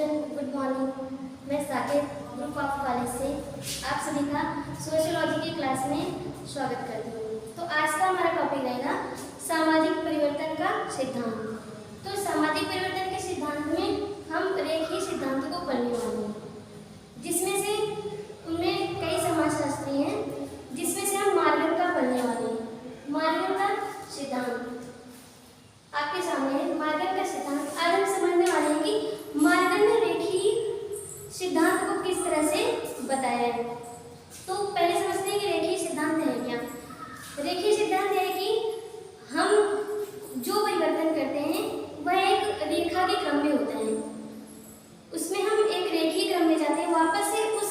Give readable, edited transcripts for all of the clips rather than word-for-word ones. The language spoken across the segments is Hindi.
Student, good morning. मैं साकेत ग्रुप ऑफ कॉलेज से आप सभी का सोशियोलॉजी की क्लास में स्वागत करती हूँ। तो आज का हमारा टॉपिक रहेगा सामाजिक परिवर्तन का सिद्धांत। तो सामाजिक परिवर्तन के सिद्धांत में हम रेखीय सिद्धांत को पढ़ने वाले हैं, जिसमें से उनमें कई समाजशास्त्री हैं, जिसमें से हम मार्गन का पढ़ने वाले हैं। मार्गन का सिद्धांत आपके सामने है। मार्गन का सिद्धांत आज हम समझने वाले हैं कि मार्गन ने रेखीय सिद्धांत को किस तरह से बताया है। तो पहले समझते हैं कि रेखीय सिद्धांत है क्या। रेखीय सिद्धांत है कि हम जो परिवर्तन करते हैं वह एक रेखा के क्रम में होता है। उसमें हम एक रेखीय क्रम में जाते हैं, वापस से उस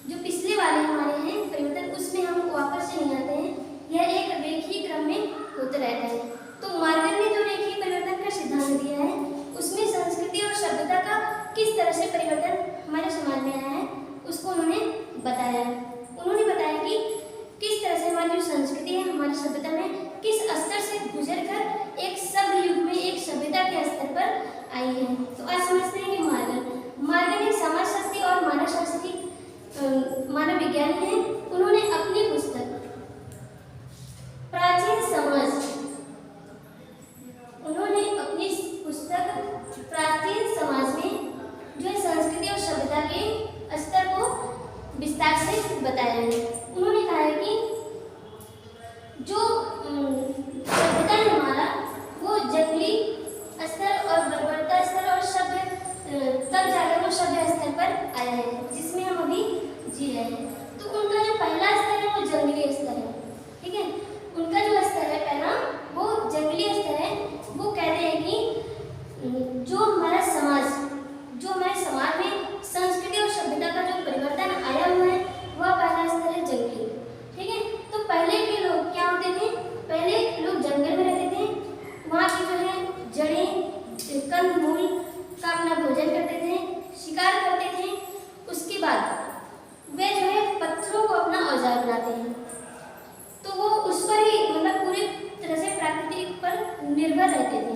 जो पिछले वाले हमारे हैं परिवर्तन, उसमें हम वापस से नहीं आते हैं। यह एक रेखीय क्रम में होता रहता है। तो मार्गन ने जो रेखीय परिवर्तन का सिद्धांत दिया है, उसमें संस्कृति और सभ्यता का किस तरह से परिवर्तन हमारे समाज में आया है उसको उन्होंने बताया है। उन्होंने बताया कि किस तरह से हमारी जो संस्कृति है हमारी सभ्यता में किस स्तर से गुजर कर एक सभ्य युग में एक सभ्यता के स्तर पर आई है। तो आज समझते हैं कि मार्गन एक समाजशास्त्री और मानवशास्त्री मानव विज्ञानी है। उन्होंने अपनी पुस्तक प्राचीन समाज में जो संस्कृति और सभ्यता के स्तर को विस्तार से बताया है। उन्होंने कहा है कि जो सभ्यता है हमारा वो जंगली स्तर और बर्बरता स्तर और सभ्य तब जाकर वो सभ्य स्तर पर आया है, जिसमें हम अभी जी रहे हैं। तो उनका जो पहला स्तर है वो जंगली स्तर है। ठीक है, उनका जो स्तर है पहला वो जंगली स्तर है। वो कहते हैं कि जो हमारे समाज में संस्कृति और सभ्यता का जो परिवर्तन आया हुआ है वह पहला स्तर है जंगली। ठीक है, तो पहले के लोग क्या होते थे, पहले लोग जंगल में रहते थे, वहाँ की जो है जड़ें कंद मूल का अपना भोजन करते थे, शिकार करते थे। उसके बाद वे जो है पत्थरों को अपना औजार बनाते हैं। तो वो उस पर ही मतलब पूरी तरह से प्रकृति पर निर्भर रहते थे।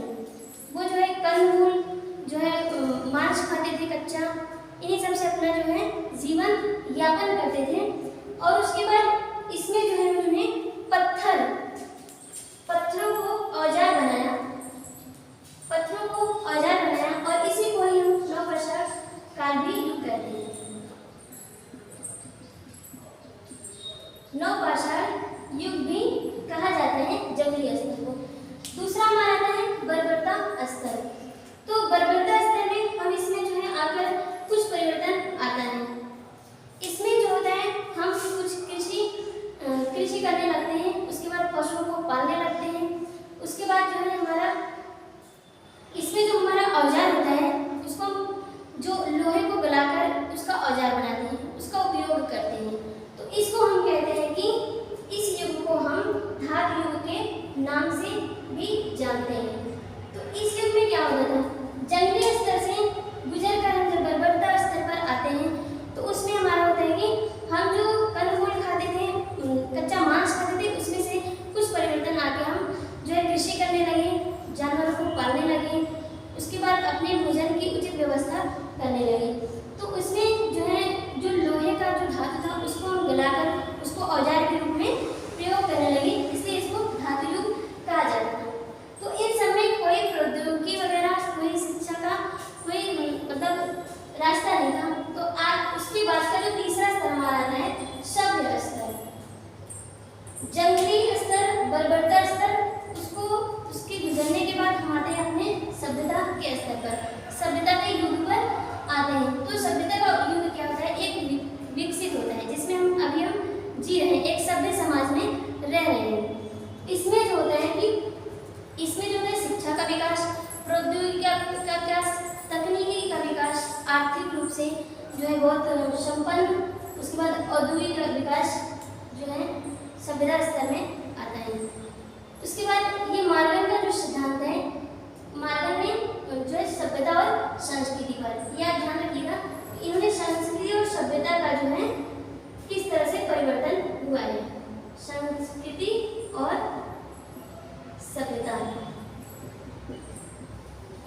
वो जो है कंद मूल जो है मांस खाते थे कच्चा, इन्हीं सब से अपना जो है जीवन यापन करते थे। और उसके बाद इसमें जो है उन्होंने पत्थरों को औजार बनाया, और इसी को ही हम नवपाषाण काल भी युग कहते हैं। नवपाषाण युग भी कहा जाता है जंगली स्तर को। दूसरा हमारा आता है बर्बरता स्तर। तो बर्बरता स्तर में हम इसमें जो है आकर कुछ परिवर्तन आता है। इसमें जो होता है हम कुछ कृषि करने लगते हैं, उसके बाद पशुओं को पालने लगते हैं। उसके बाद जो है हमारा इसमें जो हमारा औजार होता है उसको जो लोहे को गलाकर उसका औजार बनाते हैं, उसका उपयोग करते हैं। तो इसको हम कहते हैं कि इस युग को हम धातु युग के नाम से भी जानते हैं। तो इस युग में क्या होता था, जंगली स्तर से गुजर कर हम जब बर्बरता स्तर पर आते हैं तो उसमें हमारा होता है कि हम जो कंदमूल खाते थे, कच्चा मांस खाते थे, उसमें से कुछ परिवर्तन आके हम जो है कृषि करने लगे, जानवरों को पालने लगे। उसके बाद अपने भोजन की उचित व्यवस्था करने लगे। तो उसमें जो है जो लोहे का जो धातु था उसको हम गलाकर उसको औजार के रूप में प्रयोग करने लगे, इसलिए इसको धातु युग कहा जाता था। तो इन सब में कोई प्रौद्योगिकी वगैरह, कोई शिक्षा का कोई मतलब रास्ता नहीं था। तो आज उसके बाद का जो तीसरा स्तर हमारा आता है सभ्य स्तर। जंगली स्तर, बर्बरता स्तर, उसके गुजरने के बाद हम आते हैं अपने सभ्यता के स्तर पर, सभ्यता के युग पर आते हैं। तो सभ्यता का युग क्या होता है, एक विकसित होता है, जिसमें हम जी रहे हैं, एक सभ्य समाज में रह रहे हैं। इसमें जो होता है कि इसमें जो है शिक्षा का विकास, प्रौद्योगिकी का विकास, तकनीकी का विकास, आर्थिक रूप से जो है बहुत संपन्न, उसके बाद औद्योगिक विकास जो है सभ्यता स्तर में आता है। उसके बाद ये मार्गन का जो सिद्धांत है, मार्गन ने जो है सभ्यता और संस्कृति पर, यह ध्यान रखिएगा, इन्होंने संस्कृति और सभ्यता का जो है किस तरह से परिवर्तन हुआ है, संस्कृति और सभ्यता।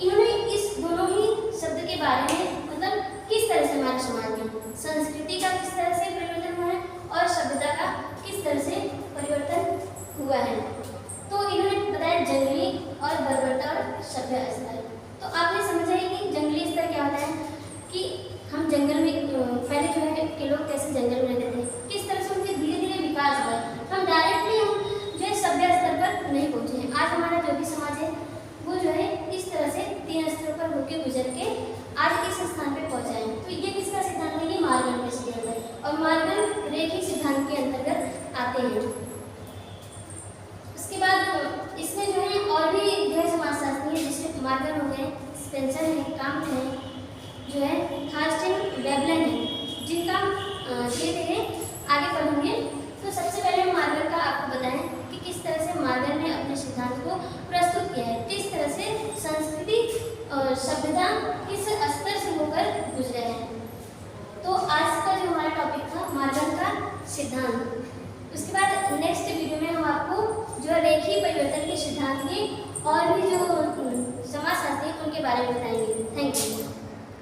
इन्होंने इस दोनों ही शब्द बारे में, मतलब किस तरह से हमारे समाज में संस्कृति का किस तरह से परिवर्तन हुआ है और सभ्यता का किस तरह से परिवर्तन हुआ है। तो इन्होंने बताया जंगली और बर्बरता और सभ्य स्तर। तो आपने समझा ही कि जंगली स्तर क्या होता है कि हम जंगल में पहले जो है कि लोग कैसे जंगल में रहते थे, किस तरह से उनके धीरे धीरे विकास हुआ है। हम डायरेक्टली हम जो है सभ्य स्तर पर नहीं पहुँचे हैं। आज हमारा जो भी समाज है वो जो है इस तरह से 3 स्तरों पर होकर गुजर के आज इस स्थान पे पहुँचा है। तो ये किसका सिद्धांत है? ये मार्गन का सिद्धांत है और मार्गन रेखी सिद्धांत के अंतर्गत आते हैं। उसके बाद इसमें जो है और भी जो है समाजशास्त्री है, जैसे मार्गन हो गए, स्पेंसर है, काम्ट है, जो है थॉर्स्टेन वेबलन है, जिनका धीरे धीरे आगे पढ़ेंगे। तो सबसे पहले मार्गन का आपको बताएं कि किस तरह से मार्गन ने अपने सिद्धांत को प्रस्तुत किया है, किस तरह से संस्कृति और सभ्यता किस स्तर से होकर गुजरे हैं। तो आज का जो हमारा टॉपिक था मार्गन का सिद्धांत। उसके बाद नेक्स्ट वीडियो में हम आपको जो रेखीय परिवर्तन के सिद्धांत के और भी जो समाजशास्त्री उनके बारे में बताएंगे। Thank you.